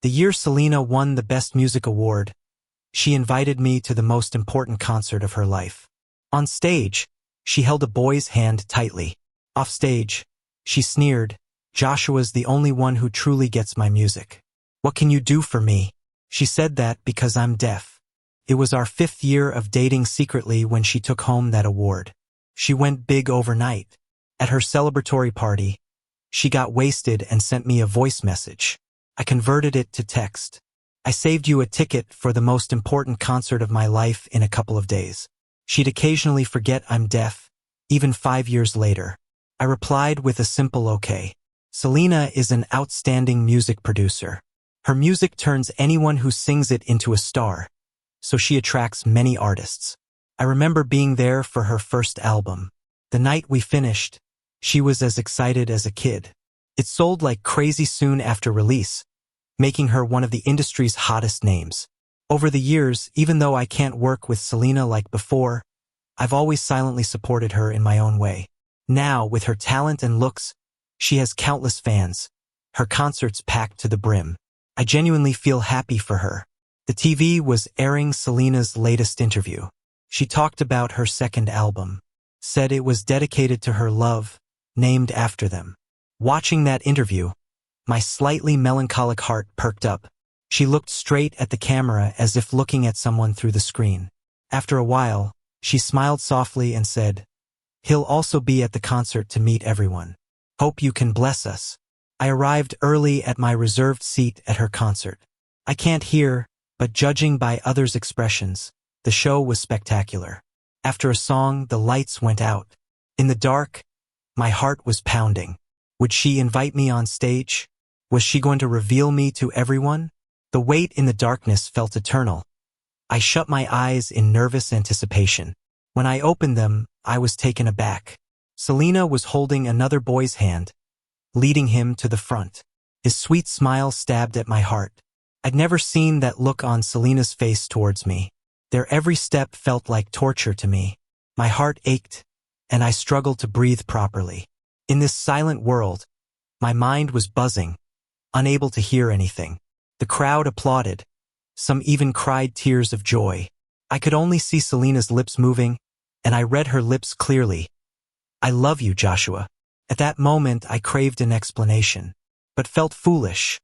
The year Selena won the Best Music Award, she invited me to the most important concert of her life. On stage, she held a boy's hand tightly. Off stage, she sneered, "Joshua's the only one who truly gets my music. What can you do for me?" She said that because I'm deaf. It was our 5th year of dating secretly when she took home that award. She went big overnight. At her celebratory party, she got wasted and sent me a voice message. I converted it to text. "I saved you a ticket for the most important concert of my life in a couple of days." She'd occasionally forget I'm deaf, even 5 years later. I replied with a simple okay. Selena is an outstanding music producer. Her music turns anyone who sings it into a star, so she attracts many artists. I remember being there for her first album. The night we finished, she was as excited as a kid. It sold like crazy soon after release, making her one of the industry's hottest names. Over the years, even though I can't work with Selena like before, I've always silently supported her in my own way. Now, with her talent and looks, she has countless fans, her concerts packed to the brim. I genuinely feel happy for her. The TV was airing Selena's latest interview. She talked about her second album, said it was dedicated to her love, named after them. Watching that interview, my slightly melancholic heart perked up. She looked straight at the camera as if looking at someone through the screen. After a while, she smiled softly and said, "He'll also be at the concert to meet everyone. Hope you can bless us." I arrived early at my reserved seat at her concert. I can't hear, but judging by others' expressions, the show was spectacular. After a song, the lights went out. In the dark, my heart was pounding. Would she invite me on stage? Was she going to reveal me to everyone? The wait in the darkness felt eternal. I shut my eyes in nervous anticipation. When I opened them, I was taken aback. Selena was holding another boy's hand, leading him to the front. His sweet smile stabbed at my heart. I'd never seen that look on Selena's face towards me. Their every step felt like torture to me. My heart ached, and I struggled to breathe properly. In this silent world, my mind was buzzing, unable to hear anything. The crowd applauded. Some even cried tears of joy. I could only see Selena's lips moving, and I read her lips clearly. "I love you, Joshua." At that moment, I craved an explanation, but felt foolish,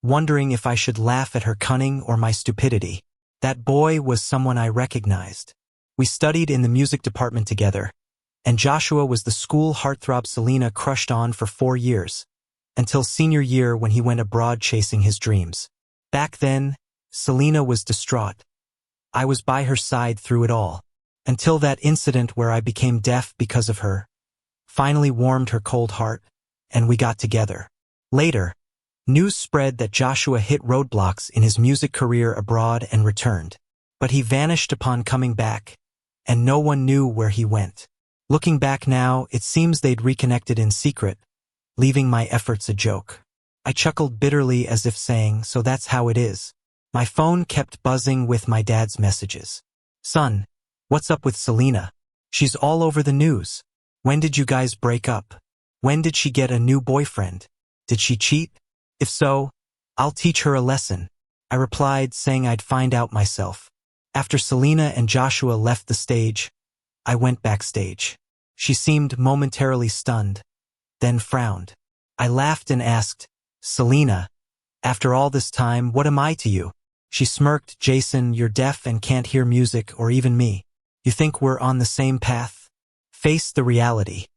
wondering if I should laugh at her cunning or my stupidity. That boy was someone I recognized. We studied in the music department together, and Joshua was the school heartthrob Selena crushed on for 4 years, until senior year when he went abroad chasing his dreams. Back then, Selena was distraught. I was by her side through it all, until that incident where I became deaf because of her finally warmed her cold heart, and we got together. Later, news spread that Joshua hit roadblocks in his music career abroad and returned, but he vanished upon coming back, and no one knew where he went. Looking back now, it seems they'd reconnected in secret, leaving my efforts a joke. I chuckled bitterly as if saying, "So that's how it is." My phone kept buzzing with my dad's messages. "Son, what's up with Selena? She's all over the news. When did you guys break up? When did she get a new boyfriend? Did she cheat? If so, I'll teach her a lesson." I replied, saying I'd find out myself. After Selena and Joshua left the stage, I went backstage. She seemed momentarily stunned, then frowned. I laughed and asked, "Selena, after all this time, what am I to you?" She smirked, "Jason, you're deaf and can't hear music or even me. You think we're on the same path? Face the reality.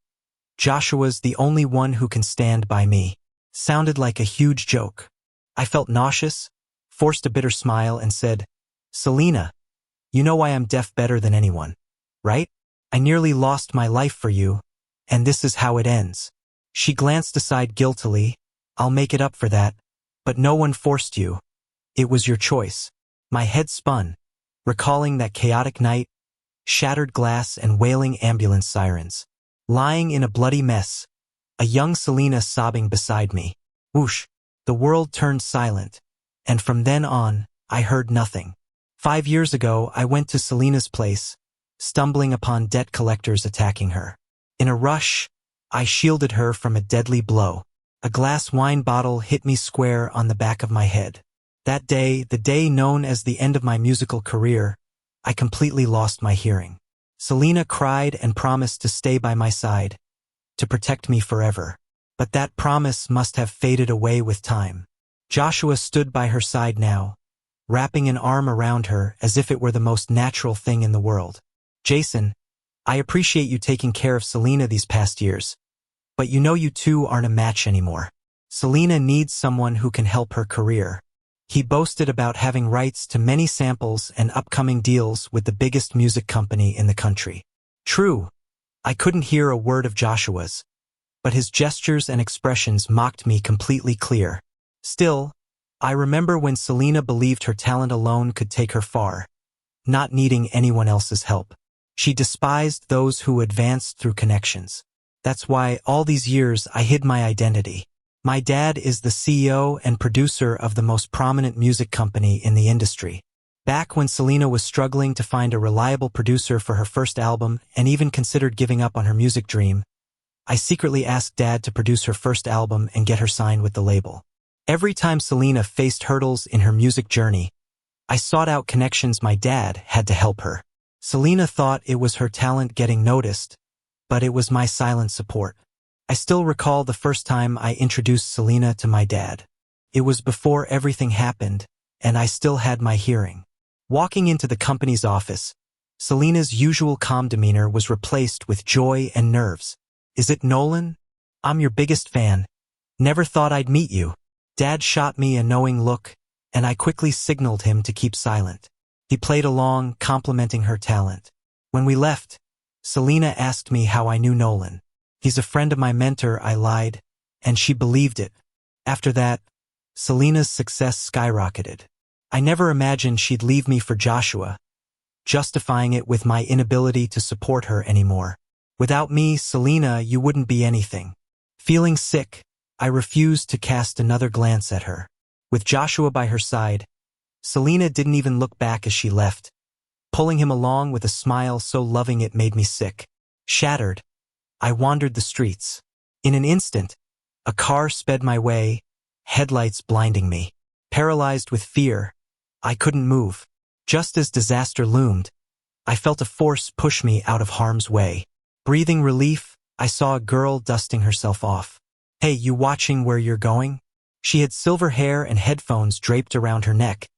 Joshua's the only one who can stand by me." Sounded like a huge joke. I felt nauseous, forced a bitter smile, and said, "Selena, you know why I'm deaf better than anyone, right? I nearly lost my life for you, and this is how it ends." She glanced aside guiltily. "I'll make it up for that, but no one forced you. It was your choice." My head spun, recalling that chaotic night, shattered glass and wailing ambulance sirens. Lying in a bloody mess, a young Selena sobbing beside me. Whoosh! The world turned silent, and from then on, I heard nothing. 5 years ago, I went to Selena's place, stumbling upon debt collectors attacking her. In a rush, I shielded her from a deadly blow. A glass wine bottle hit me square on the back of my head. That day, the day known as the end of my musical career, I completely lost my hearing. Selena cried and promised to stay by my side, to protect me forever. But that promise must have faded away with time. Joshua stood by her side now, wrapping an arm around her as if it were the most natural thing in the world. Jason, I appreciate you taking care of Selena these past years, but you know you two aren't a match anymore. Selena needs someone who can help her career. He boasted about having rights to many samples and upcoming deals with the biggest music company in the country. True, I couldn't hear a word of Joshua's, but his gestures and expressions mocked me completely clear. Still, I remember when Selena believed her talent alone could take her far, not needing anyone else's help. She despised those who advanced through connections. That's why all these years I hid my identity. My dad is the CEO and producer of the most prominent music company in the industry. Back when Selena was struggling to find a reliable producer for her first album and even considered giving up on her music dream, I secretly asked Dad to produce her first album and get her signed with the label. Every time Selena faced hurdles in her music journey, I sought out connections my dad had to help her. Selena thought it was her talent getting noticed, but it was my silent support. I still recall the first time I introduced Selena to my dad. It was before everything happened, and I still had my hearing. Walking into the company's office, Selena's usual calm demeanor was replaced with joy and nerves. "Is it Nolan? I'm your biggest fan. Never thought I'd meet you." Dad shot me a knowing look, and I quickly signaled him to keep silent. He played along, complimenting her talent. When we left, Selena asked me how I knew Nolan. "He's a friend of my mentor," I lied, and she believed it. After that, Selena's success skyrocketed. I never imagined she'd leave me for Joshua, justifying it with my inability to support her anymore. "Without me, Selena, you wouldn't be anything." Feeling sick, I refused to cast another glance at her. With Joshua by her side, Selena didn't even look back as she left, pulling him along with a smile so loving it made me sick. Shattered, I wandered the streets. In an instant, a car sped my way, headlights blinding me. Paralyzed with fear, I couldn't move. Just as disaster loomed, I felt a force push me out of harm's way. Breathing relief, I saw a girl dusting herself off. "Hey, you watching where you're going?" She had silver hair and headphones draped around her neck,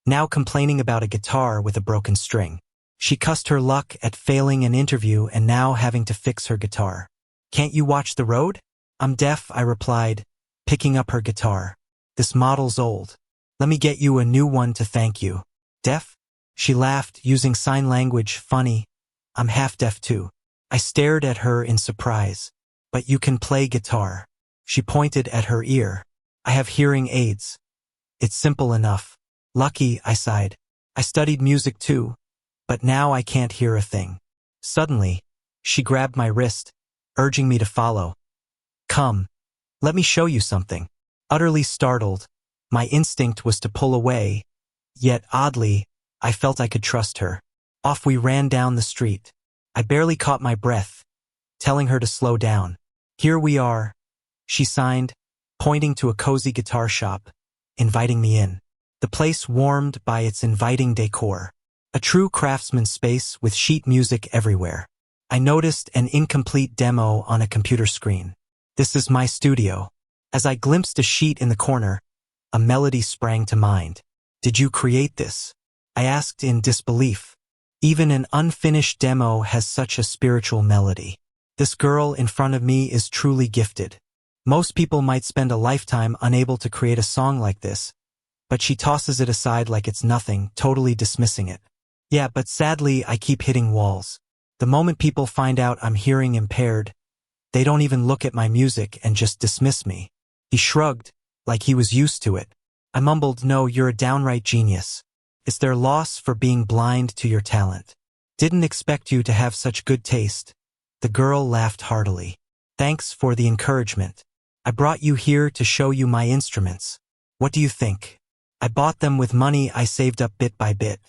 now complaining about a guitar with a broken string. She cussed her luck at failing an interview and now having to fix her guitar. "Can't you watch the road?" "I'm deaf," I replied, picking up her guitar. "This model's old. Let me get you a new one to thank you." "Deaf?" She laughed, using sign language. "Funny. I'm half deaf too." I stared at her in surprise. "But you can play guitar." She pointed at her ear. "I have hearing aids. It's simple enough." "Lucky," I sighed. "I studied music too, but now I can't hear a thing." Suddenly, she grabbed my wrist, urging me to follow. "Come, let me show you something." Utterly startled, my instinct was to pull away, yet oddly, I felt I could trust her. Off we ran down the street. I barely caught my breath, telling her to slow down. "Here we are," she signed, pointing to a cozy guitar shop, inviting me in. The place warmed by its inviting decor. A true craftsman's space with sheet music everywhere. I noticed an incomplete demo on a computer screen. "This is my studio." As I glimpsed a sheet in the corner, a melody sprang to mind. "Did you create this?" I asked in disbelief. Even an unfinished demo has such a spiritual melody. This girl in front of me is truly gifted. Most people might spend a lifetime unable to create a song like this, but she tosses it aside like it's nothing, totally dismissing it. "Yeah, but sadly I keep hitting walls. The moment people find out I'm hearing impaired, they don't even look at my music and just dismiss me." He shrugged, like he was used to it. I mumbled, "No, you're a downright genius. It's their loss for being blind to your talent." "Didn't expect you to have such good taste." The girl laughed heartily. "Thanks for the encouragement. I brought you here to show you my instruments. What do you think? I bought them with money I saved up bit by bit.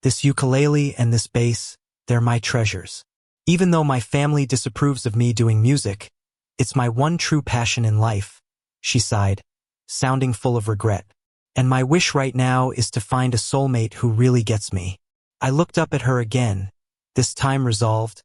This ukulele and this bass, they're my treasures. Even though my family disapproves of me doing music, it's my one true passion in life," she sighed, sounding full of regret. And my wish right now is to find a soulmate who really gets me. I looked up at her again, this time resolved.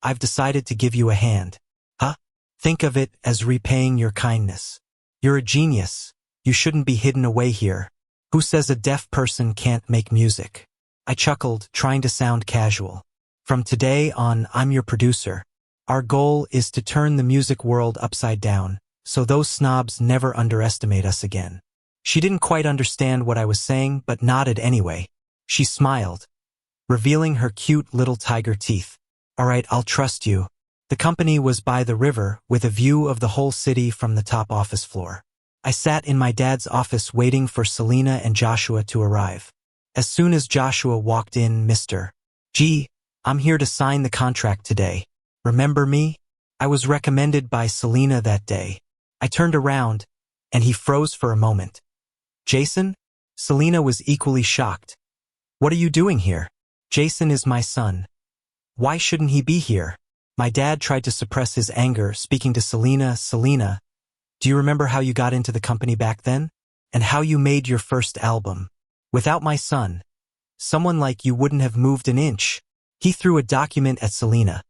I've decided to give you a hand. Huh? Think of it as repaying your kindness. You're a genius. You shouldn't be hidden away here. Who says a deaf person can't make music? I chuckled, trying to sound casual. From today on, I'm your producer. Our goal is to turn the music world upside down, so those snobs never underestimate us again. She didn't quite understand what I was saying, but nodded anyway. She smiled, revealing her cute little tiger teeth. All right, I'll trust you. The company was by the river, with a view of the whole city from the top office floor. I sat in my dad's office waiting for Selena and Joshua to arrive. As soon as Joshua walked in, Mr. G, I'm here to sign the contract today. Remember me? I was recommended by Selena that day. I turned around, and he froze for a moment. Jason? Selena was equally shocked. What are you doing here? Jason is my son. Why shouldn't he be here? My dad tried to suppress his anger, speaking to Selena. Selena, do you remember how you got into the company back then? And how you made your first album? Without my son, someone like you wouldn't have moved an inch. He threw a document at Selena.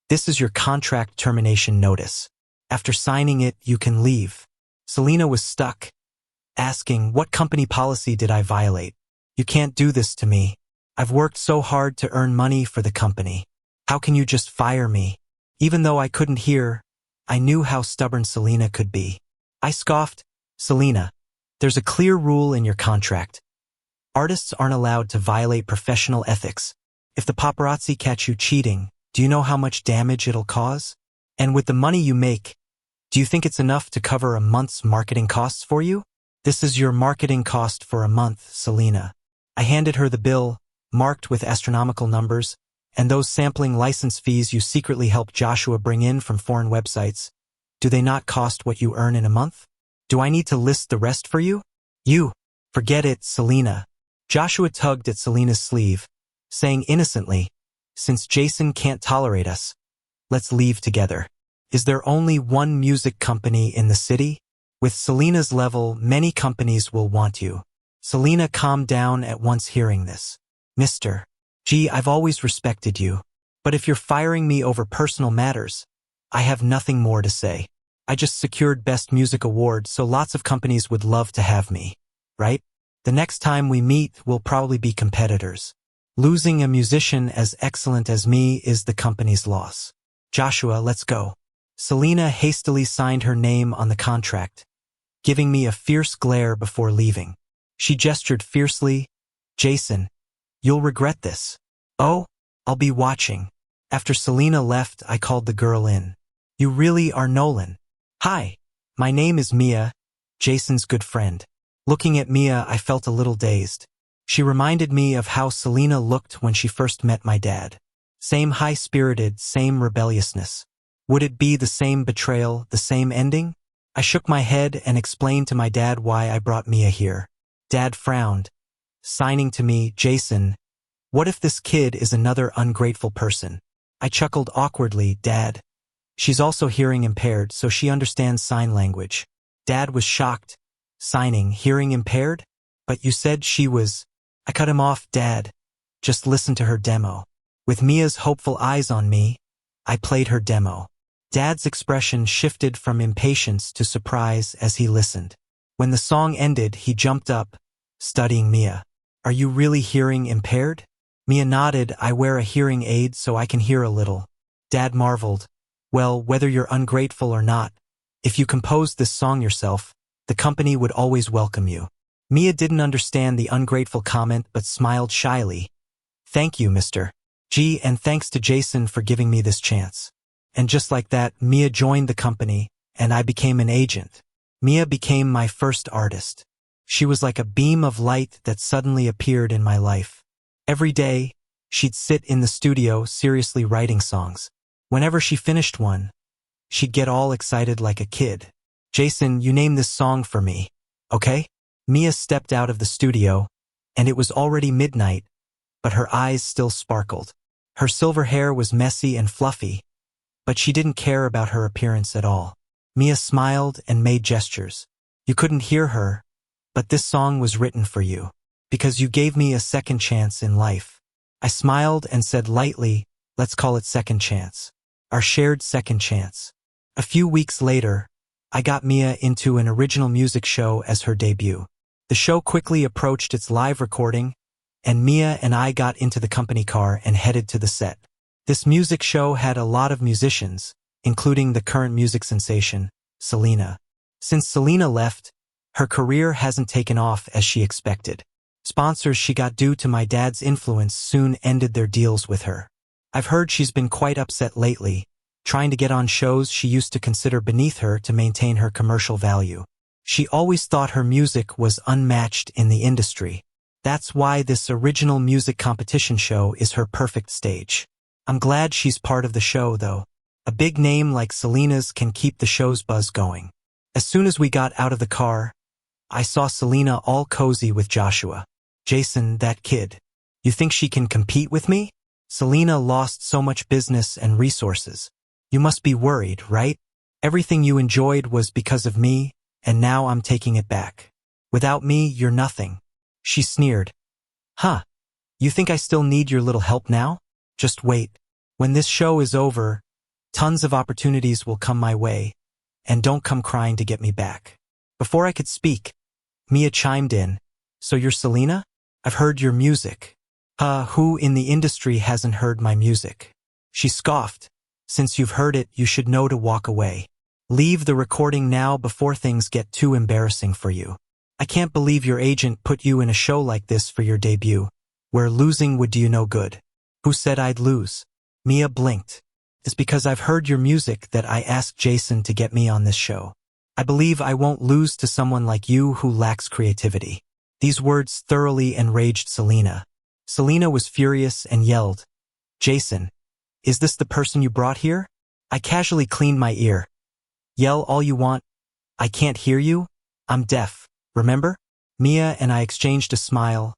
This is your contract termination notice. After signing it, you can leave. Selena was stuck, asking, what company policy did I violate? You can't do this to me. I've worked so hard to earn money for the company. How can you just fire me? Even though I couldn't hear, I knew how stubborn Selena could be. I scoffed, Selena, there's a clear rule in your contract. Artists aren't allowed to violate professional ethics. If the paparazzi catch you cheating, do you know how much damage it'll cause? And with the money you make, do you think it's enough to cover a month's marketing costs for you? This is your marketing cost for a month, Selena. I handed her the bill, marked with astronomical numbers, and those sampling license fees you secretly help Joshua bring in from foreign websites. Do they not cost what you earn in a month? Do I need to list the rest for you? You. Forget it, Selena. Joshua tugged at Selena's sleeve, saying innocently, since Jason can't tolerate us, let's leave together. Is there only one music company in the city? With Selena's level, many companies will want you. Selena calmed down at once hearing this. Mr. G, I've always respected you. But if you're firing me over personal matters, I have nothing more to say. I just secured Best Music Award, so lots of companies would love to have me. Right? The next time we meet, we'll probably be competitors. Losing a musician as excellent as me is the company's loss. Joshua, let's go. Selena hastily signed her name on the contract, giving me a fierce glare before leaving. She gestured fiercely, Jason, you'll regret this. Oh, I'll be watching. After Selena left, I called the girl in. You really are Nolan. Hi, my name is Mia, Jason's good friend. Looking at Mia, I felt a little dazed. She reminded me of how Selena looked when she first met my dad. Same high-spirited, same rebelliousness. Would it be the same betrayal, the same ending? I shook my head and explained to my dad why I brought Mia here. Dad frowned, signing to me, Jason, what if this kid is another ungrateful person? I chuckled awkwardly, Dad. She's also hearing impaired, so she understands sign language. Dad was shocked. Signing, hearing impaired? But you said she was... I cut him off, Dad. Just listen to her demo. With Mia's hopeful eyes on me, I played her demo. Dad's expression shifted from impatience to surprise as he listened. When the song ended, he jumped up, studying Mia. Are you really hearing impaired? Mia nodded. I wear a hearing aid so I can hear a little. Dad marveled. Well, whether you're ungrateful or not, if you composed this song yourself, the company would always welcome you. Mia didn't understand the ungrateful comment but smiled shyly. Thank you, Mr. G, and thanks to Jason for giving me this chance. And just like that, Mia joined the company, and I became an agent. Mia became my first artist. She was like a beam of light that suddenly appeared in my life. Every day, she'd sit in the studio seriously writing songs. Whenever she finished one, she'd get all excited like a kid. Jason, you name this song for me, okay? Mia stepped out of the studio, and it was already midnight, but her eyes still sparkled. Her silver hair was messy and fluffy, but she didn't care about her appearance at all. Mia smiled and made gestures. You couldn't hear her, but this song was written for you. Because you gave me a second chance in life. I smiled and said lightly, let's call it second chance. Our shared second chance. A few weeks later, I got Mia into an original music show as her debut. The show quickly approached its live recording, and Mia and I got into the company car and headed to the set. This music show had a lot of musicians, including the current music sensation, Selena. Since Selena left, her career hasn't taken off as she expected. Sponsors she got due to my dad's influence soon ended their deals with her. I've heard she's been quite upset lately, trying to get on shows she used to consider beneath her to maintain her commercial value. She always thought her music was unmatched in the industry. That's why this original music competition show is her perfect stage. I'm glad she's part of the show, though. A big name like Selena's can keep the show's buzz going. As soon as we got out of the car, I saw Selena all cozy with Joshua. Jason, that kid. You think she can compete with me? Selena lost so much business and resources. You must be worried, right? Everything you enjoyed was because of me, and now I'm taking it back. Without me, you're nothing. She sneered. Huh? You think I still need your little help now? Just wait. When this show is over, tons of opportunities will come my way, and don't come crying to get me back. Before I could speak, Mia chimed in. So you're Selena? I've heard your music. Who in the industry hasn't heard my music? She scoffed. Since you've heard it, you should know to walk away. Leave the recording now before things get too embarrassing for you. I can't believe your agent put you in a show like this for your debut, where losing would do you no good. Who said I'd lose? Mia blinked. It's because I've heard your music that I asked Jason to get me on this show. I believe I won't lose to someone like you who lacks creativity. These words thoroughly enraged Selena. Selena was furious and yelled, Jason, is this the person you brought here? I casually cleaned my ear. Yell all you want. I can't hear you. I'm deaf, remember? Mia and I exchanged a smile,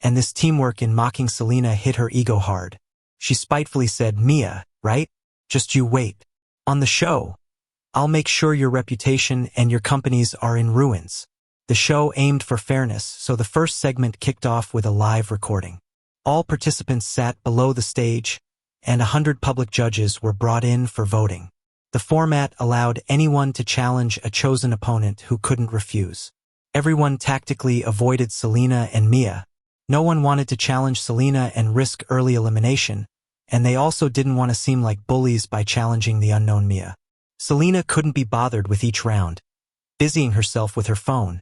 and this teamwork in mocking Selena hit her ego hard. She spitefully said, Mia, right? Just you wait. On the show, I'll make sure your reputation and your companies are in ruins. The show aimed for fairness, so the first segment kicked off with a live recording. All participants sat below the stage, and 100 public judges were brought in for voting. The format allowed anyone to challenge a chosen opponent who couldn't refuse. Everyone tactically avoided Selena and Mia. No one wanted to challenge Selena and risk early elimination, and they also didn't want to seem like bullies by challenging the unknown Mia. Selena couldn't be bothered with each round, busying herself with her phone,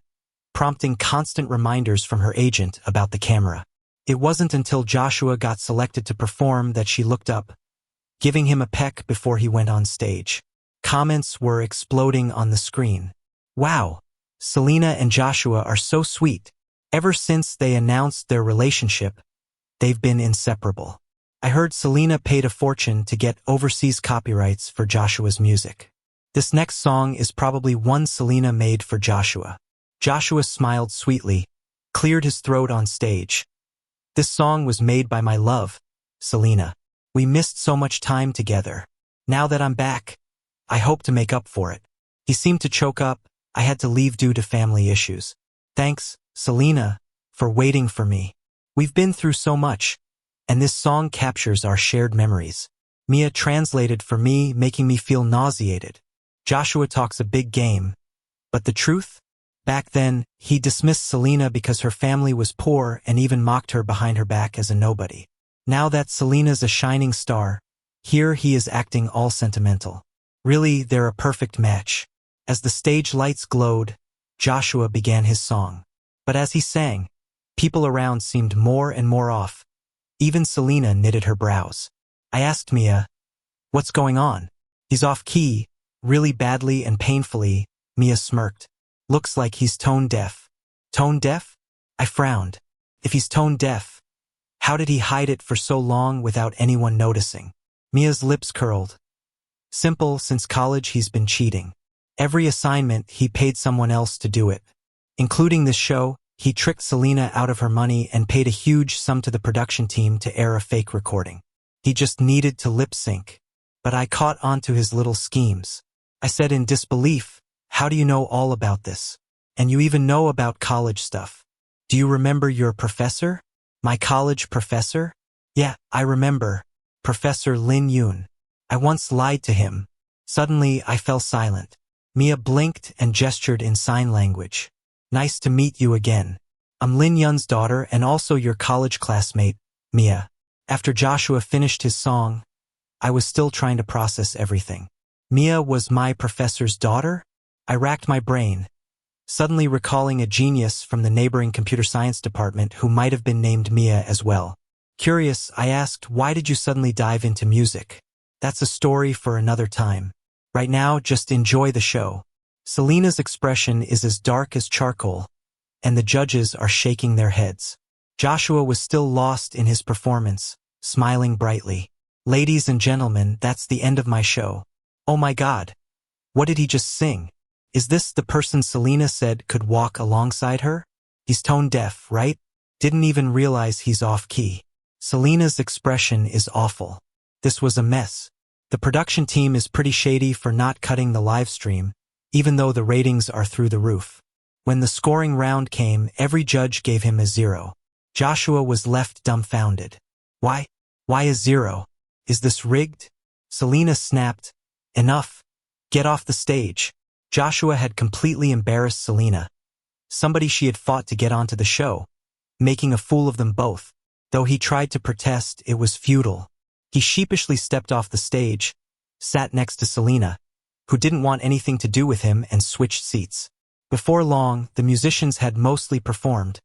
prompting constant reminders from her agent about the camera. It wasn't until Joshua got selected to perform that she looked up, giving him a peck before he went on stage. Comments were exploding on the screen. Wow, Selena and Joshua are so sweet. Ever since they announced their relationship, they've been inseparable. I heard Selena paid a fortune to get overseas copyrights for Joshua's music. This next song is probably one Selena made for Joshua. Joshua smiled sweetly, cleared his throat on stage. This song was made by my love, Selena. We missed so much time together. Now that I'm back, I hope to make up for it. He seemed to choke up. I had to leave due to family issues. Thanks, Selena, for waiting for me. We've been through so much, and this song captures our shared memories. Mia translated for me, making me feel nauseated. Joshua talks a big game, but the truth? Back then, he dismissed Selena because her family was poor and even mocked her behind her back as a nobody. Now that Selena's a shining star, here he is acting all sentimental. Really, they're a perfect match. As the stage lights glowed, Joshua began his song. But as he sang, people around seemed more and more off. Even Selena knitted her brows. I asked Mia, what's going on? He's off key, really badly and painfully, Mia smirked. Looks like he's tone deaf. Tone deaf? I frowned. If he's tone deaf, how did he hide it for so long without anyone noticing? Mia's lips curled. Simple, since college he's been cheating. Every assignment he paid someone else to do it. Including this show, he tricked Selena out of her money and paid a huge sum to the production team to air a fake recording. He just needed to lip sync. But I caught on to his little schemes. I said in disbelief, how do you know all about this? And you even know about college stuff. Do you remember your professor? My college professor? Yeah, I remember. Professor Lin Yun. I once lied to him. Suddenly, I fell silent. Mia blinked and gestured in sign language. Nice to meet you again. I'm Lin Yun's daughter and also your college classmate, Mia. After Joshua finished his song, I was still trying to process everything. Mia was my professor's daughter? I racked my brain, suddenly recalling a genius from the neighboring computer science department who might have been named Mia as well. Curious, I asked, why did you suddenly dive into music? That's a story for another time. Right now, just enjoy the show. Selena's expression is as dark as charcoal, and the judges are shaking their heads. Joshua was still lost in his performance, smiling brightly. Ladies and gentlemen, that's the end of my show. Oh my God. What did he just sing? Is this the person Selena said could walk alongside her? He's tone deaf, right? Didn't even realize he's off key. Selena's expression is awful. This was a mess. The production team is pretty shady for not cutting the live stream, even though the ratings are through the roof. When the scoring round came, every judge gave him a 0. Joshua was left dumbfounded. Why? Why a 0? Is this rigged? Selena snapped. Enough. Get off the stage. Joshua had completely embarrassed Selena, somebody she had fought to get onto the show, making a fool of them both. Though he tried to protest, it was futile. He sheepishly stepped off the stage, sat next to Selena, who didn't want anything to do with him, and switched seats. Before long, the musicians had mostly performed,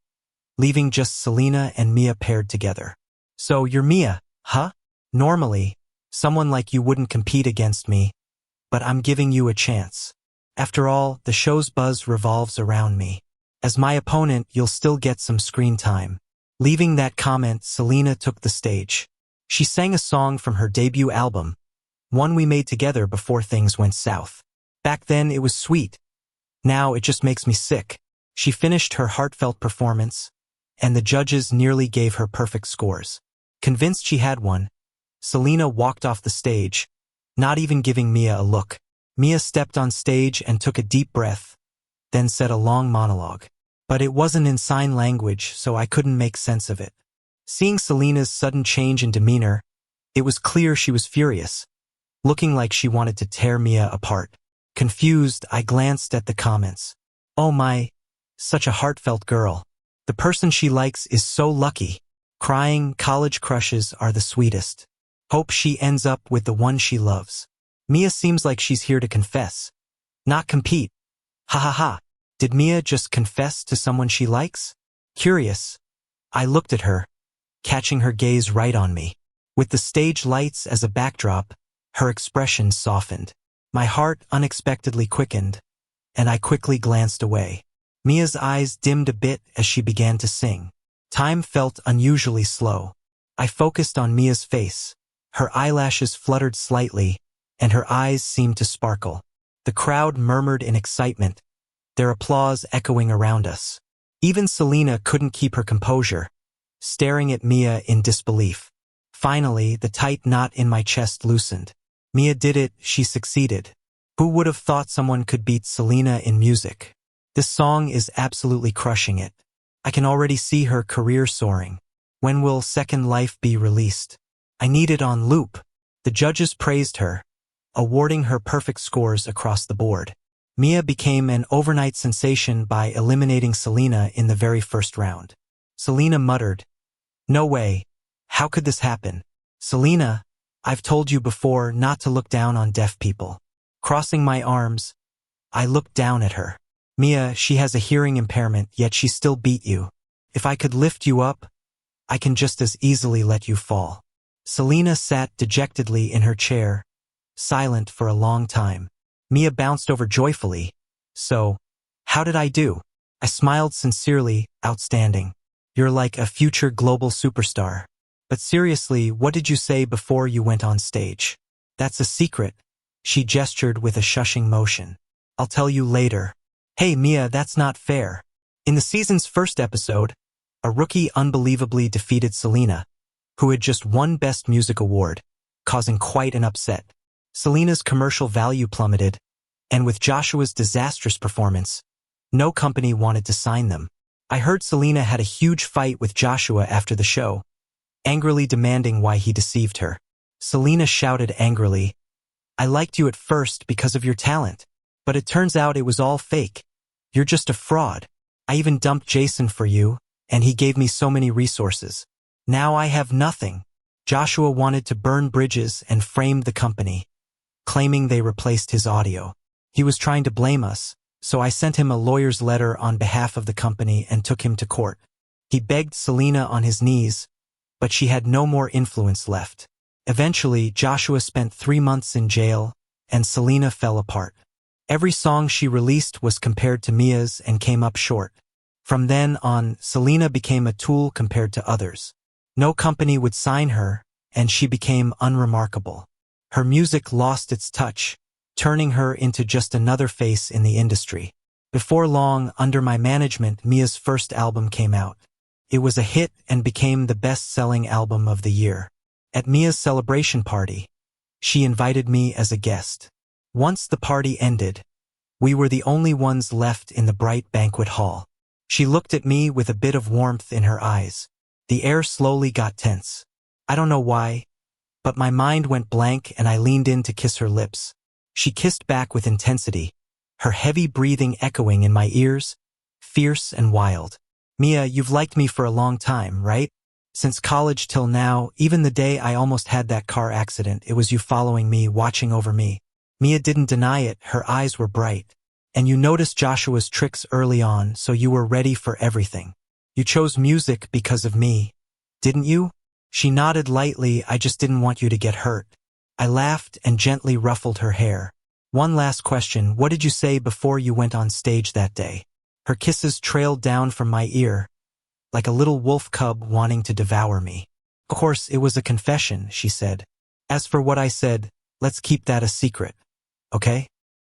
leaving just Selena and Mia paired together. So you're Mia, huh? Normally, someone like you wouldn't compete against me, but I'm giving you a chance. After all, the show's buzz revolves around me. As my opponent, you'll still get some screen time. Leaving that comment, Selena took the stage. She sang a song from her debut album, one we made together before things went south. Back then, it was sweet. Now, it just makes me sick. She finished her heartfelt performance, and the judges nearly gave her perfect scores. Convinced she had won, Selena walked off the stage, not even giving Mia a look. Mia stepped on stage and took a deep breath, then said a long monologue. But it wasn't in sign language, so I couldn't make sense of it. Seeing Selena's sudden change in demeanor, it was clear she was furious, looking like she wanted to tear Mia apart. Confused, I glanced at the comments. Oh my, such a heartfelt girl. The person she likes is so lucky. Crying college crushes are the sweetest. Hope she ends up with the one she loves. Mia seems like she's here to confess, not compete. Ha ha ha. Did Mia just confess to someone she likes? Curious, I looked at her, catching her gaze right on me. With the stage lights as a backdrop, her expression softened. My heart unexpectedly quickened, and I quickly glanced away. Mia's eyes dimmed a bit as she began to sing. Time felt unusually slow. I focused on Mia's face. Her eyelashes fluttered slightly, and her eyes seemed to sparkle. The crowd murmured in excitement, their applause echoing around us. Even Selena couldn't keep her composure, staring at Mia in disbelief. Finally, the tight knot in my chest loosened. Mia did it, she succeeded. Who would have thought someone could beat Selena in music? This song is absolutely crushing it. I can already see her career soaring. When will Second Life be released? I need it on loop. The judges praised her, awarding her perfect scores across the board. Mia became an overnight sensation by eliminating Selena in the very first round. Selena muttered, "No way. How could this happen? Selena, I've told you before not to look down on deaf people." Crossing my arms, I looked down at her. "Mia, she has a hearing impairment, yet she still beat you. If I could lift you up, I can just as easily let you fall." Selena sat dejectedly in her chair, silent for a long time. Mia bounced over joyfully. "So, how did I do?" I smiled sincerely, "Outstanding. You're like a future global superstar. But seriously, what did you say before you went on stage?" "That's a secret." She gestured with a shushing motion. "I'll tell you later." "Hey Mia, that's not fair." In the season's first episode, a rookie unbelievably defeated Selena, who had just won Best Music Award, causing quite an upset. Selena's commercial value plummeted, and with Joshua's disastrous performance, No company wanted to sign them. I heard Selena had a huge fight with Joshua after the show, angrily demanding why he deceived her. Selena shouted angrily, "I liked you at first because of your talent, but it turns out it was all fake. You're just a fraud. I even dumped Jason for you, and he gave me so many resources. Now I have nothing." Joshua wanted to burn bridges and framed the company, claiming they replaced his audio. He was trying to blame us, so I sent him a lawyer's letter on behalf of the company and took him to court. He begged Selena on his knees, but she had no more influence left. Eventually, Joshua spent 3 months in jail, and Selena fell apart. Every song she released was compared to Mia's and came up short. From then on, Selena became a tool compared to others. No company would sign her, and she became unremarkable. Her music lost its touch, turning her into just another face in the industry. Before long, under my management, Mia's first album came out. It was a hit and became the best-selling album of the year. At Mia's celebration party, she invited me as a guest. Once the party ended, we were the only ones left in the bright banquet hall. She looked at me with a bit of warmth in her eyes. The air slowly got tense. I don't know why, but my mind went blank and I leaned in to kiss her lips. She kissed back with intensity, her heavy breathing echoing in my ears, fierce and wild. "Mia, you've liked me for a long time, right? Since college till now, even the day I almost had that car accident, it was you following me, watching over me." Mia didn't deny it, her eyes were bright. "And you noticed Joshua's tricks early on, so you were ready for everything. You chose music because of me, didn't you?" She nodded lightly. "I just didn't want you to get hurt." I laughed and gently ruffled her hair. "One last question, what did you say before you went on stage that day?" Her kisses trailed down from my ear, like a little wolf cub wanting to devour me. "Of course, it was a confession," she said. "As for what I said, let's keep that a secret, okay?"